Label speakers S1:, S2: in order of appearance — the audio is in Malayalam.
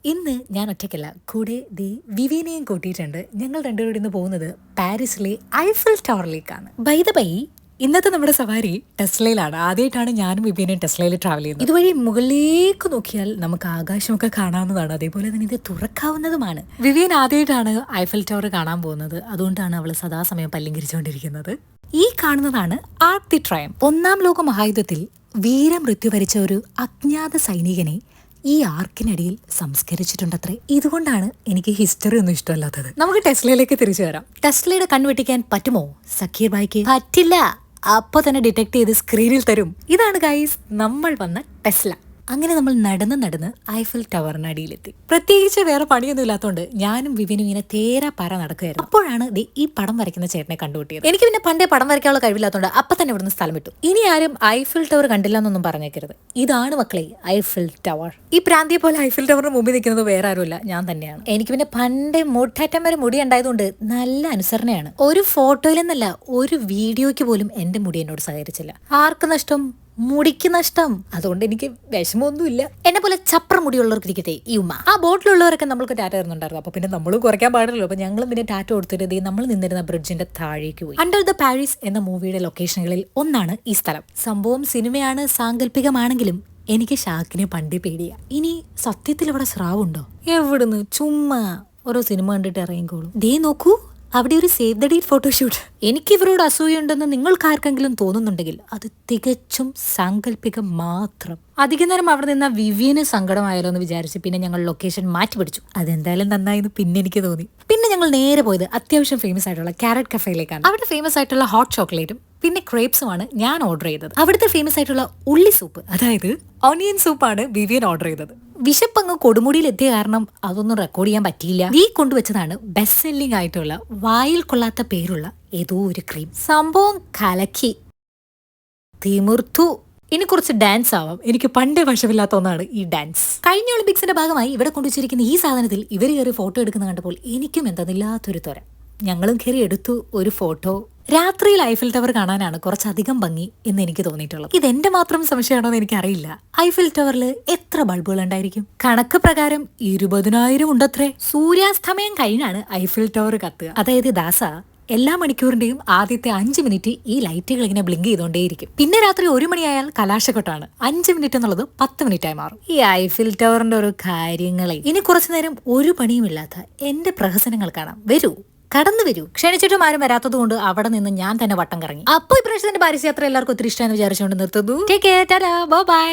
S1: ഇന്ന് ഞാൻ ഒറ്റയ്ക്കല്ല, കൂടെ വിവീനെയും കൂട്ടിയിട്ടുണ്ട്. ഞങ്ങൾ രണ്ടുപേരും ഇന്ന് പോകുന്നത് പാരീസിലെ ഐഫൽ ടവറിലേക്കാണ്. ബൈ ദ ബൈ, ഇന്നത്തെ നമ്മുടെ സവാരി ടെസ്ലയിലാണ്. ആദ്യമായിട്ടാണ് ഞാനും വിവീനെയും ടെസ്ലയിൽ ട്രാവൽ ചെയ്യുന്നത്. ഇതുവഴി മുകളിലേക്ക് നോക്കിയാൽ നമുക്ക് ആകാശമൊക്കെ കാണാവുന്നതാണ്, അതേപോലെ തന്നെ ഇത് തുറക്കാവുന്നതുമാണ്. വിവിയൻ ആദ്യമായിട്ടാണ് ഐഫൽ ടവർ കാണാൻ പോകുന്നത്, അതുകൊണ്ടാണ് അവൾ സദാസമയം പല്ലിങ്കരിച്ചുകൊണ്ടിരിക്കുന്നത്. ഈ കാണുന്നതാണ് ആർക്ക് ദി ട്രയംഫ്. ഒന്നാം ലോക മഹായുദ്ധത്തിൽ വീരമൃത്യു വരിച്ച ഒരു അജ്ഞാത സൈനികനെ ഈ ആർക്കിനടിയിൽ സംസ്കരിച്ചിട്ടുണ്ടത്രേ. ഇതുകൊണ്ടാണ് എനിക്ക് ഹിസ്റ്ററി ഒന്നും ഇഷ്ടമല്ലാത്തത്. നമുക്ക് ടെസ്ലയിലേക്ക് തിരിച്ചു വരാം. ടെസ്ലയുടെ കണ്ണുവെട്ടിക്കാൻ പറ്റുമോ സക്കീർ ബായിക്ക്? പറ്റില്ല. അപ്പൊ തന്നെ ഡിറ്റക്ട് ചെയ്ത് സ്ക്രീനിൽ തരും. ഇതാണ് ഗൈസ് നമ്മൾ വന്ന ടെസ്ല. അങ്ങനെ നമ്മൾ നടന്ന് ഐഫൽ ടവറിനടിയിലെത്തി. പ്രത്യേകിച്ച് വേറെ പണിയൊന്നും ഇല്ലാത്തതുകൊണ്ട് ഞാനും വിവിനും ഇങ്ങനെ തേരാ പാര നടക്കുകയായിരുന്നു. അപ്പോഴാണ് ഈ പടം വരയ്ക്കുന്ന ചേട്ടനെ കണ്ടുപിട്ടിയത്. എനിക്ക് പിന്നെ പണ്ടേ പടം വരയ്ക്കാനുള്ള കഴിവില്ലാത്തതുകൊണ്ട് അപ്പൊ തന്നെ ഇവിടുന്ന് സ്ഥലം വിട്ടു. ഇനി ആരും ഐഫൽ ടവർ കണ്ടില്ല എന്നൊന്നും പറഞ്ഞേക്കരുത്. ഇതാണ് മക്കളെ ഐഫൽ ടവർ. ഈ പ്രാന്തിയെ പോലെ ഐഫൽ ടവറിന് മുമ്പിൽ നിൽക്കുന്നത് വേറെ ആരുമില്ല, ഞാൻ തന്നെയാണ്. എനിക്ക് പിന്നെ പണ്ടേ മുട്ടറ്റം വരെ മുടി ഉണ്ടായതുകൊണ്ട് നല്ല അനുസരണയാണ്. ഒരു ഫോട്ടോയിലെന്നല്ല, ഒരു വീഡിയോയ്ക്ക് പോലും എന്റെ മുടി എന്നോട് സഹകരിച്ചില്ല. ആർക്ക് നഷ്ടം? മുടിക്ക് നഷ്ടം. അതുകൊണ്ട് എനിക്ക് വിഷമമൊന്നുമില്ല. എന്നെ പോലെ ചപ്ര മുടിയുള്ളവർക്ക് ഇരിക്കട്ടെ ഈ ഉമ്മ. ആ ബോട്ടിലുള്ളവരൊക്കെ നമ്മൾക്ക് ടാറ്റ തരുന്നുണ്ടായിരുന്നു. അപ്പൊ പിന്നെ നമ്മളും കുറയ്ക്കാൻ പാടില്ലല്ലോ. അപ്പൊ ഞങ്ങളും പിന്നെ ടാറ്റ കൊടുത്തിട്ട് നമ്മൾ നിന്നിരുന്ന ബ്രിഡ്ജിന്റെ താഴേക്ക് പോയി. അണ്ടർ ദ പാരീസ് എന്ന മൂവിയുടെ ലൊക്കേഷനുകളിൽ ഒന്നാണ് ഈ സ്ഥലം. സംഭവം സിനിമയാണ്, സാങ്കല്പികമാണെങ്കിലും എനിക്ക് ഷാക്കിനെ പണ്ടേ പേടിയാ. ഇനി സത്യത്തിൽ ഇവിടെ സ്രാവുണ്ടോ? എവിടുന്ന്? ചുമ്മാ ഓരോ സിനിമ കണ്ടിട്ട് ഇറങ്ങിക്കോളും. ദേ നോക്കൂ, അവിടെ ഒരു സേവ് ദ ഡേറ്റ് ഫോട്ടോഷൂട്ട്. എനിക്ക് ഇവരോട് അസൂയുണ്ടെന്ന് നിങ്ങൾക്ക് ആർക്കെങ്കിലും തോന്നുന്നുണ്ടെങ്കിൽ അത് തികച്ചും സാങ്കല്പികം മാത്രം. അധിക നേരം അവിടെ നിന്ന വിവിയന് സങ്കടമായാലോ എന്ന് വിചാരിച്ച് പിന്നെ ഞങ്ങൾ ലൊക്കേഷൻ മാറ്റി പിടിച്ചു. അതെന്തായാലും നന്നായിരുന്നു പിന്നെ എനിക്ക് തോന്നി. പിന്നെ ഞങ്ങൾ നേരെ പോയത് അത്യാവശ്യം ഫേമസ് ആയിട്ടുള്ള കാരറ്റ് കഫേയിലേക്കാണ്. അവിടെ ഫേമസ് ആയിട്ടുള്ള ഹോട്ട് ചോക്ലേറ്റും പിന്നെ ക്രേപ്സുമാണ് ഞാൻ ഓർഡർ ചെയ്തത്. അവിടുത്തെ ഫേമസ് ആയിട്ടുള്ള ഉള്ളി സൂപ്പ്, അതായത് ഓണിയൻ സൂപ്പാണ് വിവിയൻ ഓർഡർ ചെയ്തത്. വിശപ്പങ്ങ് കൊടുമുടിയിൽ എത്തിയ കാരണം അതൊന്നും റെക്കോർഡ് ചെയ്യാൻ പറ്റിയില്ല. നീ കൊണ്ടുവച്ചതാണ് ബെസ്റ്റ് സെല്ലിംഗ് ആയിട്ടുള്ള വായിൽ കൊള്ളാത്ത പേരുള്ള ഏതോ ഒരു ക്രീം. സംഭവം കലക്കി തിമിർത്തു. ഇനി കുറച്ച് ഡാൻസ് ആവാം. എനിക്ക് പണ്ടേ വശമില്ലാത്ത ഒന്നാണ് ഈ ഡാൻസ്. കഴിഞ്ഞ ഒളിമ്പിക്സിന്റെ ഭാഗമായി ഇവിടെ കൊണ്ടുവച്ചിരിക്കുന്ന ഈ സാധനത്തിൽ ഇവർ കയറി ഫോട്ടോ എടുക്കുന്ന കണ്ടപ്പോൾ എനിക്കും എന്തെന്നില്ലാത്തൊരു ത്വര. ഞങ്ങളും കയറി എടുത്തു ഒരു ഫോട്ടോ. രാത്രിയിൽ ഐഫൽ ടവർ കാണാനാണ് കുറച്ചധികം ഭംഗി എന്ന് എനിക്ക് തോന്നിയിട്ടുള്ളത്. ഇതെന്റെ മാത്രം സംശയമാണോ എന്ന് എനിക്കറിയില്ല. ഐഫൽ ടവറിൽ എത്ര ബൾബുകൾ ഉണ്ടായിരിക്കും? കണക്ക് പ്രകാരം 20,000 ഉണ്ടത്രേ. സൂര്യാസ്തമയം കഴിഞ്ഞാണ് ഐഫൽ ടവർ കത്തുക. അതായത് ദാസ, എല്ലാ മണിക്കൂറിന്റെയും ആദ്യത്തെ 5 മിനിറ്റ് ഈ ലൈറ്റുകൾ ഇങ്ങനെ ബ്ലിങ്ക് ചെയ്തുകൊണ്ടേയിരിക്കും. പിന്നെ രാത്രി 1 മണിയായാൽ കലാശക്കൊട്ടാണ്. 5 മിനിറ്റ് എന്നുള്ളത് 10 മിനിറ്റായി മാറും. ഈ ഐഫിൽ ടവറിന്റെ ഒരു കാര്യങ്ങളെ. ഇനി കുറച്ചു നേരം ഒരു പണിയുമില്ലാത്ത എന്റെ പ്രഹസനങ്ങൾ കാണാം. വരൂ, കടന്നു വരൂ. ക്ഷണിച്ചിട്ടും ആരും വരാത്തത് കൊണ്ട് അവിടെ നിന്ന് ഞാൻ തന്നെ വട്ടം കറങ്ങി. അപ്പൊ ഇപ്രാവശ്യത്തിന്റെ പാരീസ് യാത്ര എല്ലാവർക്കും ഒത്തിരി ഇഷ്ടമെന്ന് വിചാരിച്ചുകൊണ്ട് നിർത്തുന്നു. Take care, Tata, bye bye.